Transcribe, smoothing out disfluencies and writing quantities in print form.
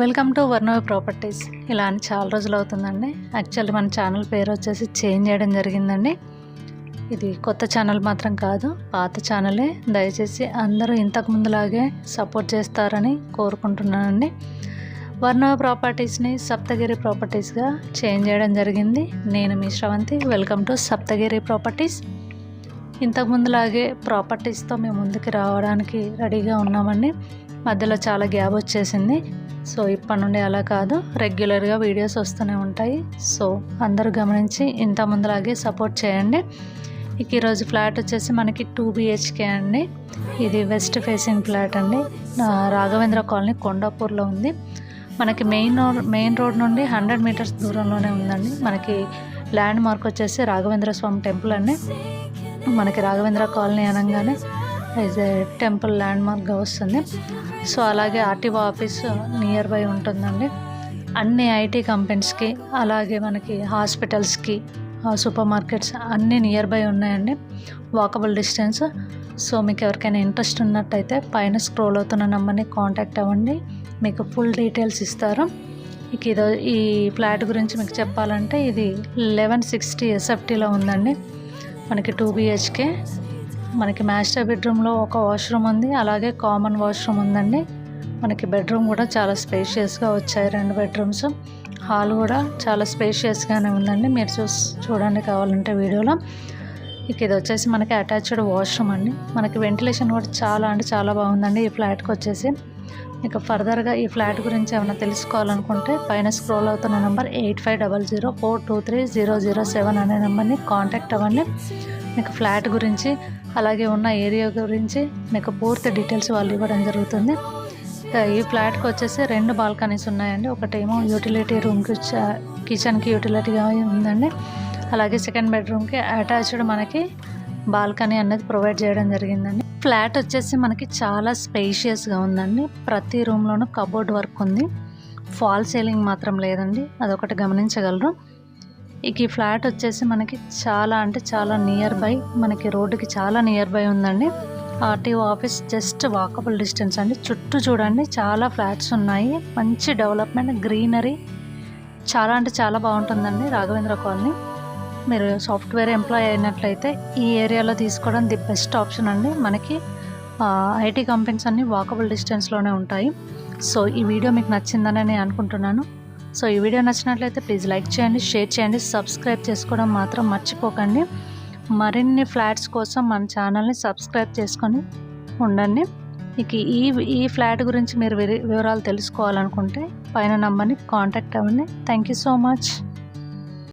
Welcome to Varnavi properties. ఇలా అని చాలా రోజులు అవుతుందండి. యాక్చువల్లీ మన ఛానల్ పేరు వచ్చేసి చేంజ్ చేయడం జరిగిందండి. ఇది కొత్త ఛానల్ మాత్రం కాదు, పాత ఛానలే. దయచేసి అందరూ ఇంతకు ముందులాగే సపోర్ట్ చేస్తారని కోరుకుంటున్నానండి. వర్ణవి ప్రాపర్టీస్ని సప్తగిరి ప్రాపర్టీస్గా చేంజ్ చేయడం జరిగింది. నేను మీ Sravanthi. Welcome to Saptagiri properties. ఇంతకు ముందులాగే ప్రాపర్టీస్తో మేము ముందుకు రావడానికి రెడీగా ఉన్నామండి. మధ్యలో చాలా గ్యాప్ వచ్చేసింది. సో ఇప్పటి నుండి అలా కాదు, రెగ్యులర్గా వీడియోస్ వస్తూనే ఉంటాయి. సో అందరూ గమనించి ఇంత ముందులాగే సపోర్ట్ చేయండి. ఇక ఈరోజు ఫ్లాట్ వచ్చేసి మనకి 2 BHK అండి. ఇది వెస్ట్ ఫేసింగ్ ఫ్లాట్ అండి. రాఘవేంద్ర కాలనీ కొండాపూర్లో ఉంది. మనకి మెయిన్ రోడ్ నుండి 100 మీటర్స్ దూరంలోనే ఉందండి. మనకి ల్యాండ్ మార్క్ వచ్చేసి రాఘవేంద్ర స్వామి టెంపుల్ అండి. మనకి రాఘవేంద్ర కాలనీ అనగానే టెంపుల్ ల్యాండ్ మార్క్గా వస్తుంది. సో అలాగే ఆర్టీఓ ఆఫీస్ నియర్ బై ఉంటుందండి. అన్ని ఐటీ కంపెనీస్కి, అలాగే మనకి హాస్పిటల్స్కి, సూపర్ మార్కెట్స్ అన్నీ నియర్ బై ఉన్నాయండి, వాకబుల్ డిస్టెన్స్. సో మీకు ఎవరికైనా ఇంట్రెస్ట్ ఉన్నట్టయితే పైన స్క్రోల్ అవుతున్న నెంబర్ని కాంటాక్ట్ అవ్వండి, మీకు ఫుల్ డీటెయిల్స్ ఇస్తారు. ఇక ఈ ఫ్లాట్ గురించి మీకు చెప్పాలంటే ఇది 1160 SFTలో ఉందండి. మనకి 2 BHK. మనకి మాస్టర్ బెడ్రూమ్లో ఒక వాష్రూమ్ ఉంది, అలాగే కామన్ వాష్రూమ్ ఉందండి. మనకి బెడ్రూమ్ కూడా చాలా స్పేషియస్గా వచ్చాయి, 2 బెడ్రూమ్స్. హాల్ కూడా చాలా స్పేషియస్గానే ఉందండి. మీరు చూడండి కావాలంటే వీడియోలో. ఇక ఇది వచ్చేసి మనకి అటాచ్డ్ వాష్రూమ్ అండి. మనకి వెంటిలేషన్ కూడా చాలా బాగుందండి ఈ ఫ్లాట్కి వచ్చేసి. ఇక ఫర్దర్గా ఈ ఫ్లాట్ గురించి ఏమైనా తెలుసుకోవాలనుకుంటే పైన స్క్రోల్ అవుతున్న నెంబర్ 8500423007 అనే నెంబర్ని కాంటాక్ట్ అవ్వండి. మీకు ఫ్లాట్ గురించి, అలాగే ఉన్న ఏరియా గురించి మీకు పూర్తి డీటెయిల్స్ వాళ్ళు ఇవ్వడం జరుగుతుంది. ఈ ఫ్లాట్కి వచ్చేసి 2 బాల్కనీస్ ఉన్నాయండి. ఒకటేమో యూటిలిటీ రూమ్కి, కిచెన్కి యూటిలిటీగా ఉందండి. అలాగే సెకండ్ బెడ్రూమ్కి అటాచ్డ్ మనకి బాల్కనీ అనేది ప్రొవైడ్ చేయడం జరిగిందండి. ఫ్లాట్ వచ్చేసి మనకి చాలా స్పేషియస్గా ఉందండి. ప్రతి రూమ్లోనూ కబోర్డ్ వర్క్ ఉంది. ఫాల్ సీలింగ్ మాత్రం లేదండి, అదొకటి గమనించగలరు. ఇక ఈ ఫ్లాట్ వచ్చేసి మనకి చాలా నియర్ బై, మనకి రోడ్డుకి చాలా నియర్ బై ఉందండి. RTO office just walkable distance అండి. చుట్టూ చూడండి చాలా ఫ్లాట్స్ ఉన్నాయి, మంచి డెవలప్మెంట్, గ్రీనరీ, చాలా బాగుంటుందండి రాఘవేంద్ర కాలనీ. మీరు సాఫ్ట్వేర్ ఎంప్లాయ్ అయినట్లయితే ఈ ఏరియాలో తీసుకోవడం ది బెస్ట్ ఆప్షన్ అండి. మనకి ఐటీ కంపెనీస్ అన్నీ వాకబుల్ డిస్టెన్స్లోనే ఉంటాయి. సో ఈ వీడియో మీకు నచ్చిందని నేను అనుకుంటున్నాను. సో ఈ వీడియో నచ్చినట్లయితే ప్లీజ్ లైక్ చేయండి, షేర్ చేయండి, సబ్స్క్రైబ్ చేసుకోవడం మాత్రం మర్చిపోకండి. మరిన్ని ఫ్లాట్స్ కోసం మన ఛానల్ని సబ్స్క్రైబ్ చేసుకొని ఉండండి. ఇక ఈ ఫ్లాట్ గురించి మీరు వివరాలు తెలుసుకోవాలనుకుంటే పైన నంబర్ని కాంటాక్ట్ అవ్వండి. Thank you so much.